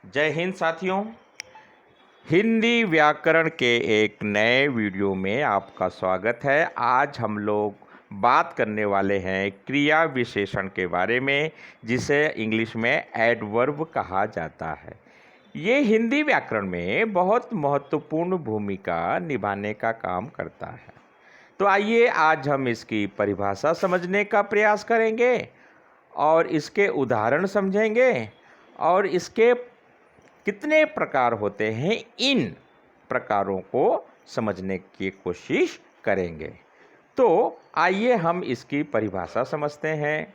जय हिंद साथियों। हिंदी व्याकरण के एक नए वीडियो में आपका स्वागत है। आज हम लोग बात करने वाले हैं क्रिया विशेषण के बारे में, जिसे इंग्लिश में एडवर्ब कहा जाता है। ये हिंदी व्याकरण में बहुत महत्वपूर्ण भूमिका निभाने का काम करता है। तो आइए आज हम इसकी परिभाषा समझने का प्रयास करेंगे और इसके उदाहरण समझेंगे और इसके कितने प्रकार होते हैं, इन प्रकारों को समझने की कोशिश करेंगे। तो आइए हम इसकी परिभाषा समझते हैं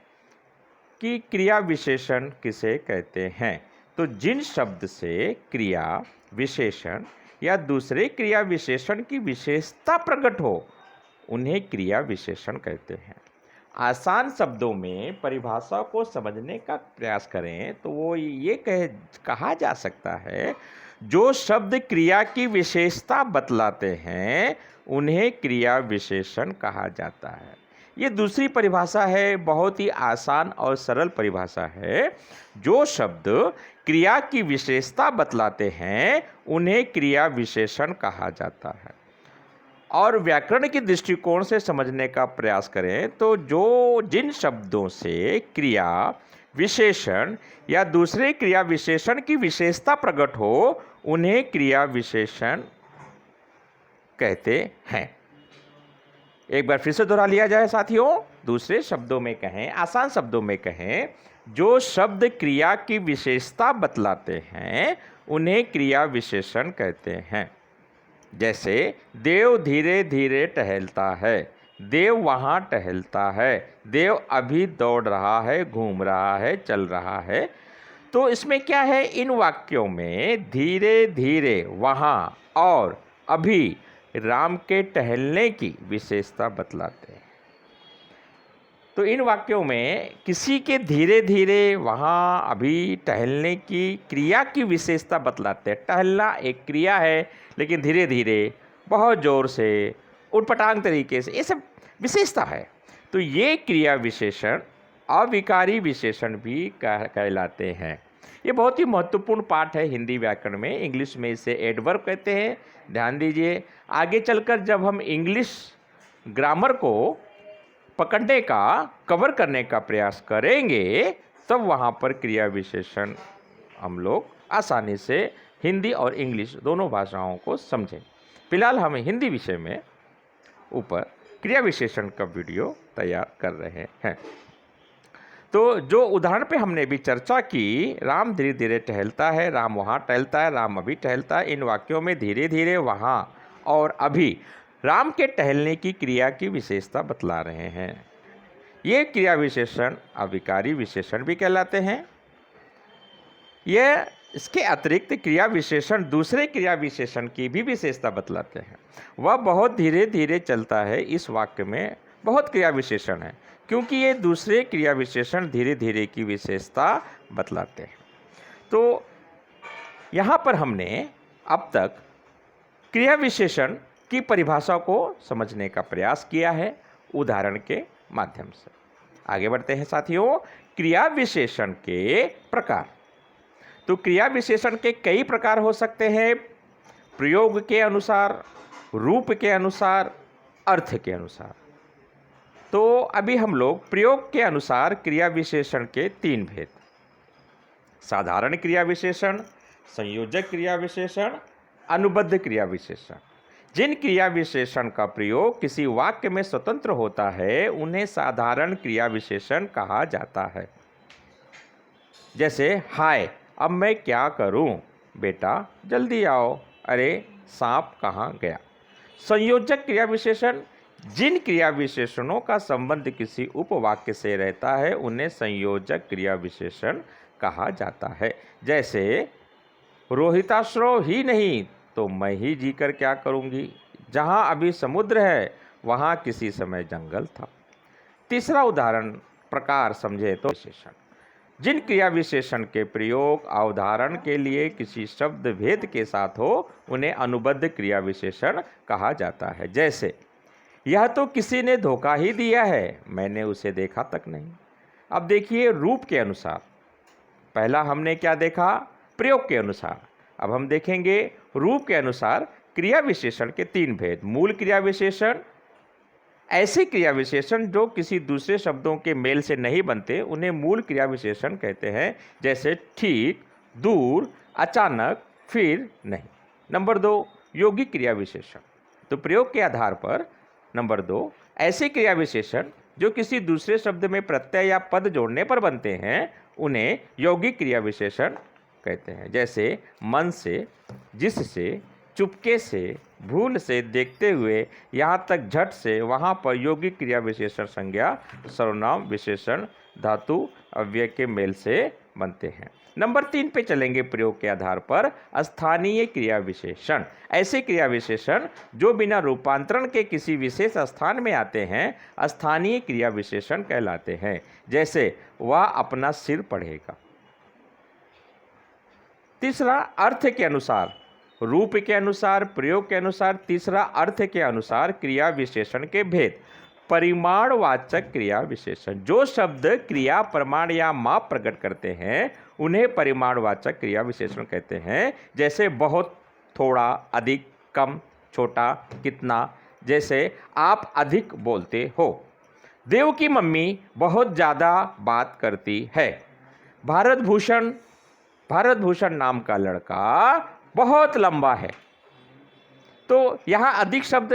कि क्रिया विशेषण किसे कहते हैं। तो जिन शब्द से क्रिया विशेषण या दूसरे क्रिया विशेषण की विशेषता प्रकट हो, उन्हें क्रिया विशेषण कहते हैं। आसान शब्दों में परिभाषा को समझने का प्रयास करें तो वो ये कहा जा सकता है, जो शब्द क्रिया की विशेषता बतलाते हैं उन्हें क्रिया विशेषण कहा जाता है। ये दूसरी परिभाषा है, बहुत ही आसान और सरल परिभाषा है। जो शब्द क्रिया की विशेषता बतलाते हैं उन्हें क्रिया विशेषण कहा जाता है। और व्याकरण के दृष्टिकोण से समझने का प्रयास करें तो जिन शब्दों से क्रिया विशेषण या दूसरे क्रिया विशेषण की विशेषता प्रकट हो, उन्हें क्रिया विशेषण कहते हैं। एक बार फिर से दोहरा लिया जाए साथियों। दूसरे शब्दों में कहें, आसान शब्दों में कहें, जो शब्द क्रिया की विशेषता बतलाते हैं उन्हें क्रिया विशेषण कहते हैं। जैसे देव धीरे धीरे टहलता है, देव वहाँ टहलता है, देव अभी दौड़ रहा है, घूम रहा है, चल रहा है। तो इसमें क्या है, इन वाक्यों में धीरे धीरे, वहाँ और अभी राम के टहलने की विशेषता बतलाते हैं। तो इन वाक्यों में किसी के धीरे धीरे, वहाँ, अभी, टहलने की क्रिया की विशेषता बतलाते हैं। टहलना एक क्रिया है, लेकिन धीरे धीरे, बहुत ज़ोर से, उटपटांग तरीके से, ये सब विशेषता है। तो ये क्रिया विशेषण अविकारी विशेषण भी कहलाते हैं। ये बहुत ही महत्वपूर्ण पाठ है हिंदी व्याकरण में। इंग्लिश में इसे एडवर्ब कहते हैं। ध्यान दीजिए, आगे चलकर जब हम इंग्लिश ग्रामर को पकड़ने का, कवर करने का प्रयास करेंगे, तब वहाँ पर क्रिया विशेषण हम लोग आसानी से हिंदी और इंग्लिश दोनों भाषाओं को समझें। फिलहाल हम हिंदी विषय में ऊपर क्रिया विशेषण का वीडियो तैयार कर रहे हैं। तो जो उदाहरण पे हमने भी चर्चा की, राम धीरे धीरे टहलता है, राम वहाँ टहलता है, राम अभी टहलता है, इन वाक्यों में धीरे धीरे, वहाँ और अभी राम के टहलने की क्रिया की विशेषता बतला रहे हैं। ये क्रिया विशेषण अविकारी विशेषण भी कहलाते हैं। यह इसके अतिरिक्त क्रिया विशेषण दूसरे क्रिया विशेषण की भी विशेषता बतलाते हैं। वह बहुत धीरे धीरे चलता है, इस वाक्य में बहुत क्रिया विशेषण है, क्योंकि ये दूसरे क्रिया विशेषण धीरे धीरे की विशेषता बतलाते हैं। तो यहाँ पर हमने अब तक क्रिया विशेषण की परिभाषा को समझने का प्रयास किया है उदाहरण के माध्यम से। आगे बढ़ते हैं साथियों, क्रिया विशेषण के प्रकार। तो क्रिया विशेषण के कई प्रकार हो सकते हैं, प्रयोग के अनुसार, रूप के अनुसार, अर्थ के अनुसार। तो अभी हम लोग प्रयोग के अनुसार क्रिया विशेषण के 3 भेद: साधारण क्रिया विशेषण, संयोजक क्रिया विशेषण, अनुबद्ध क्रिया विशेषण। जिन क्रिया विशेषण का प्रयोग किसी वाक्य में स्वतंत्र होता है उन्हें साधारण क्रिया विशेषण कहा जाता है। जैसे हाय, अब मैं क्या करूं, बेटा जल्दी आओ, अरे सांप कहाँ गया। संयोजक क्रिया विशेषण, जिन क्रिया विशेषणों का संबंध किसी उपवाक्य से रहता है उन्हें संयोजक क्रिया विशेषण कहा जाता है। जैसे रोहिताश्रव ही नहीं तो मैं ही जीकर क्या करूंगी, जहां अभी समुद्र है वहां किसी समय जंगल था। तीसरा उदाहरण प्रकार समझे तो विशेषण, जिन क्रिया विशेषण के प्रयोग अवधारण के लिए किसी शब्द भेद के साथ हो उन्हें अनुबद्ध क्रिया विशेषण कहा जाता है। जैसे यह तो किसी ने धोखा ही दिया है, मैंने उसे देखा तक नहीं। अब देखिए रूप के अनुसार, पहला हमने क्या देखा, प्रयोग के अनुसार। अब हम देखेंगे रूप के अनुसार क्रिया विशेषण के 3 भेद। मूल क्रिया विशेषण, ऐसे क्रिया विशेषण जो किसी दूसरे शब्दों के मेल से नहीं बनते उन्हें मूल क्रिया विशेषण कहते हैं, जैसे ठीक, दूर, अचानक, फिर, नहीं। नंबर 2, यौगिक क्रिया विशेषण। तो प्रयोग के आधार पर नंबर 2, ऐसे क्रिया विशेषण जो किसी दूसरे शब्द में प्रत्यय या पद जोड़ने पर बनते हैं उन्हें यौगिक क्रिया विशेषण कहते हैं, जैसे मन से, जिससे, चुपके से, भूल से, देखते हुए, यहाँ तक झट से, वहाँ पर यौगिक क्रिया विशेषण संज्ञा, सर्वनाम, विशेषण, धातु, अव्यय के मेल से बनते हैं। नंबर 3 पे चलेंगे प्रयोग के आधार पर स्थानीय क्रिया विशेषण। ऐसे क्रिया विशेषण जो बिना रूपांतरण के किसी विशेष स्थान में आते हैं स्थानीय क्रिया विशेषण कहलाते हैं, जैसे वह अपना सिर पढ़ेगा। तीसरा, अर्थ के अनुसार, रूप के अनुसार, प्रयोग के अनुसार। तीसरा, अर्थ के अनुसार क्रिया विशेषण के भेद। परिमाणवाचक क्रिया विशेषण, जो शब्द क्रिया, प्रमाण या माप प्रकट करते हैं उन्हें परिमाणवाचक क्रिया विशेषण कहते हैं, जैसे बहुत, थोड़ा, अधिक, कम, छोटा, कितना। जैसे आप अधिक बोलते हो। देव की मम्मी बहुत ज़्यादा बात करती है। भारत भूषण नाम का लड़का बहुत लंबा है। तो यहाँ अधिक शब्द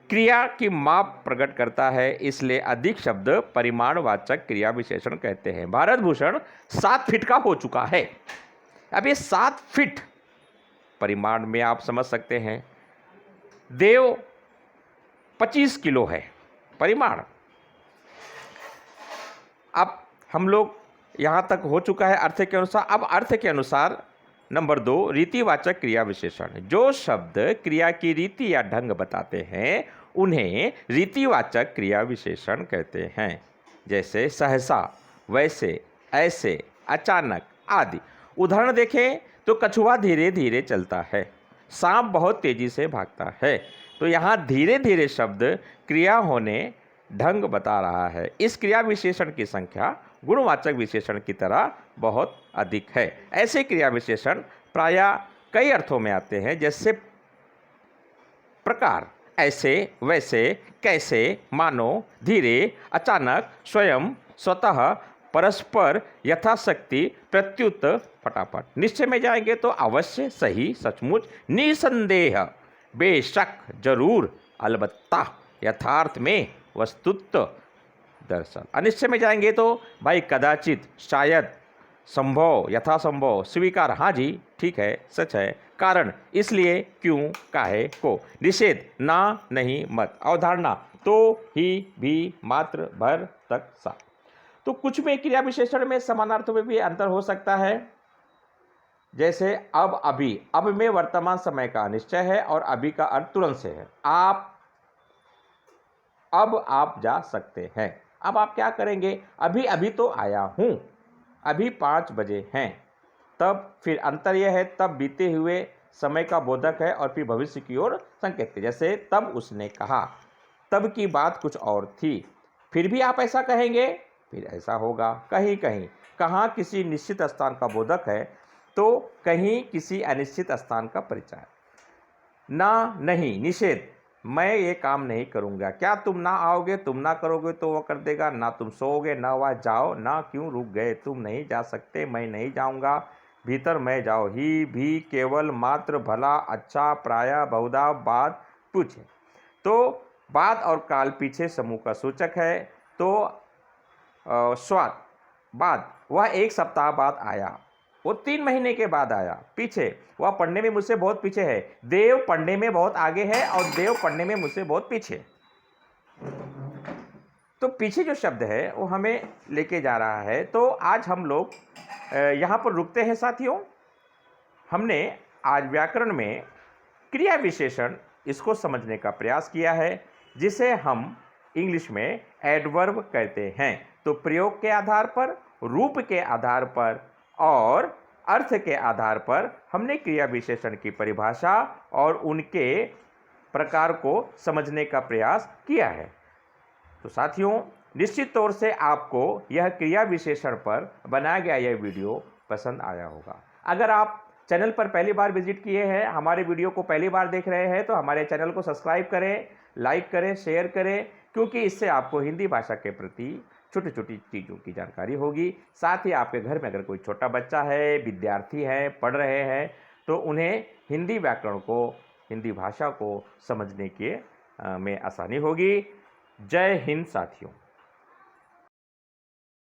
क्रिया की माप प्रकट करता है, इसलिए अधिक शब्द परिमाणवाचक क्रिया विशेषण कहते हैं। भारत भूषण 7 फीट का हो चुका है। अब ये 7 फीट परिमाण में आप समझ सकते हैं। देव 25 किलो है परिमाण। अब हम लोग यहाँ तक हो चुका है अर्थ के अनुसार। अब अर्थ के अनुसार नंबर 2, रीतिवाचक क्रिया विशेषण। जो शब्द क्रिया की रीति या ढंग बताते हैं उन्हें रीतिवाचक क्रिया विशेषण कहते हैं, जैसे सहसा, वैसे, ऐसे, अचानक आदि। उदाहरण देखें तो कछुआ धीरे धीरे चलता है, सांप बहुत तेजी से भागता है। तो यहाँ धीरे धीरे शब्द क्रिया होने ढंग बता रहा है। इस क्रिया विशेषण की संख्या गुणवाचक विशेषण की तरह बहुत अधिक है। ऐसे क्रिया विशेषण प्रायः कई अर्थों में आते हैं, जैसे प्रकार, ऐसे, वैसे, कैसे, मानो, धीरे, अचानक, स्वयं, स्वतः, परस्पर, यथाशक्ति, प्रत्युत, फटाफट। निश्चय में जाएंगे तो अवश्य, सही, सचमुच, निसंदेह, बेशक, जरूर, अलबत्ता, यथार्थ में, वस्तुतः, दरअसल। अनिश्चय में जाएंगे तो भाई कदाचित, शायद, संभव, यथासंभव, स्वीकार, हाँ जी, ठीक है, सच है, कारण, इसलिए, क्यों, काहे, को। निषेध, ना, नहीं, मत। अवधारणा, तो, ही, भी, मात्र, भर, तक, सा। तो कुछ में क्रिया विशेषण में समानार्थों में भी अंतर हो सकता है, जैसे अब, अभी। अब में वर्तमान समय का निश्चय है और अभी का अर्थ तुरंत से है। अब आप जा सकते हैं। अब आप क्या करेंगे? अभी तो आया हूँ, अभी 5 बजे हैं। तब, फिर अंतर यह है, तब बीते हुए समय का बोधक है और फिर भविष्य की ओर संकेत है, जैसे तब उसने कहा। तब की बात कुछ और थी, फिर भी आप ऐसा कहेंगे, फिर ऐसा होगा। कहीं कहीं, कहाँ किसी निश्चित स्थान का बोधक है तो कहीं किसी अनिश्चित स्थान का परिचय। ना, नहीं, निषेध, मैं ये काम नहीं करूँगा। क्या तुम ना आओगे? तुम ना करोगे तो वह कर देगा। ना तुम सोओगे, ना वह जाओ। ना, क्यों रुक गए? तुम नहीं जा सकते, मैं नहीं जाऊँगा। भीतर, मैं जाओ। ही, भी, केवल, मात्र, भला, अच्छा, प्रायः, बहुधा, बात, पूछे। तो बात और काल पीछे समूह का सूचक है। तो स्वाद, बाद, वह 1 सप्ताह बाद आया, वो 3 महीने के बाद आया। पीछे, वह पढ़ने में मुझसे बहुत पीछे है। देव पढ़ने में बहुत आगे है और देव पढ़ने में मुझसे बहुत पीछे। तो पीछे जो शब्द है वो हमें लेके जा रहा है। तो आज हम लोग यहाँ पर रुकते हैं साथियों। हमने आज व्याकरण में क्रिया विशेषण इसको समझने का प्रयास किया है, जिसे हम इंग्लिश में एडवर्ब कहते हैं। तो प्रयोग के आधार पर, रूप के आधार पर और अर्थ के आधार पर हमने क्रिया विशेषण की परिभाषा और उनके प्रकार को समझने का प्रयास किया है। तो साथियों, निश्चित तौर से आपको यह क्रिया विशेषण पर बनाया गया यह वीडियो पसंद आया होगा। अगर आप चैनल पर पहली बार विजिट किए हैं, हमारे वीडियो को पहली बार देख रहे हैं तो हमारे चैनल को सब्सक्राइब करें, लाइक करें, शेयर करें, क्योंकि इससे आपको हिंदी भाषा के प्रति छोटी छोटी चीज़ों की जानकारी होगी। साथ ही आपके घर में अगर कोई छोटा बच्चा है, विद्यार्थी है, पढ़ रहे हैं, तो उन्हें हिंदी व्याकरण को, हिंदी भाषा को समझने के में आसानी होगी। जय हिंद साथियों।